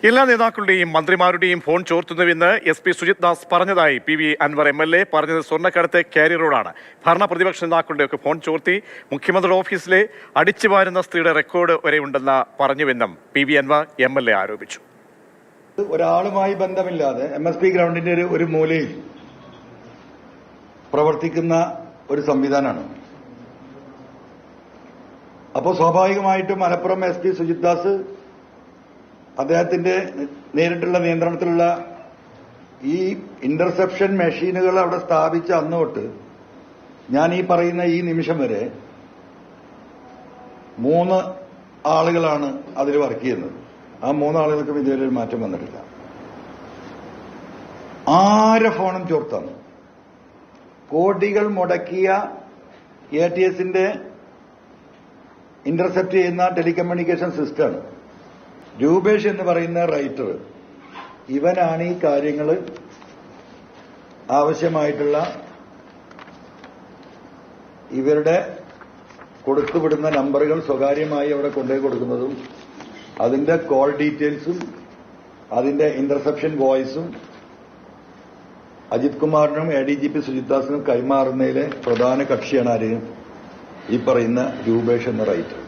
എല്ലാ നേതാക്കളുടെയും മന്ത്രിമാരുടെയും phone ചോർത്തുന്നുവെന്ന് SP Sujith Das പറഞ്ഞതായി PV അൻവർ MLA പറഞ്ഞത് സ്വർണ്ണക്കടത്ത് കാരിയറോടാണ്. ഭരണ പ്രതിപക്ഷ നേതാക്കളുടെയൊക്കെ ഫോൺ ചോർത്തി മുഖ്യമന്ത്രിയുടെ ഓഫീസിലെ അടിച്ചുവാരുന്ന സ്ത്രീയുടെ റെക്കോർഡ് വരെ ഉണ്ടെന്ന് പറഞ്ഞുവെന്നും PV അൻവർ MLA ആരോപിച്ചു. ഒരാളുമായി ബന്ധമില്ലാതെ MSP ഗ്രൗണ്ടിന്റെ ഒരു മൂലയിൽ പ്രവർത്തിക്കുന്ന ഒരു സംവിധാനമാണ്. അപ്പോൾ സ്വാഭാവികമായിട്ടും മലപ്പുറം SP സുജിത് ദാസ് അദ്ദേഹത്തിന്റെ നേരിട്ടുള്ള നിയന്ത്രണത്തിലുള്ള ഈ ഇന്റർസെപ്ഷൻ മെഷീനുകൾ അവിടെ സ്ഥാപിച്ച അന്ന് തൊട്ട് ഞാൻ ഈ പറയുന്ന ഈ നിമിഷം വരെ 3 ആളുകളാണ് അതിൽ വർക്ക് ചെയ്യുന്നത്. ആ 3 ആളുകൾക്കും ഇതുവരെ ഒരു മാറ്റം വന്നിട്ടില്ല. ആരെ ഫോണും ചോർത്താണ്. കോടികൾ മുടക്കിയ ATSന്റെ ഇന്റർസെപ്റ്റ് ചെയ്യുന്ന ടെലികമ്മ്യൂണിക്കേഷൻ സിസ്റ്റമാണ്. രൂപേഷ് എന്ന് പറയുന്ന റൈറ്റർ, ഇവനാണ് ഈ കാര്യങ്ങൾ ആവശ്യമായിട്ടുള്ള ഇവരുടെ കൊടുത്തുവിടുന്ന നമ്പറുകൾ സ്വകാര്യമായി അവിടെ കൊണ്ടുപോയി കൊടുക്കുന്നതും അതിന്റെ കോൾ ഡീറ്റെയിൽസും അതിന്റെ ഇന്റർസെപ്ഷൻ വോയിസും അജിത് കുമാറിനും ADGP സുജിത് ദാസിനും കൈമാറുന്നതിലെ പ്രധാന കക്ഷിയാണ് ആര്? ഈ പറയുന്ന രൂപേഷ് എന്ന റൈറ്റർ.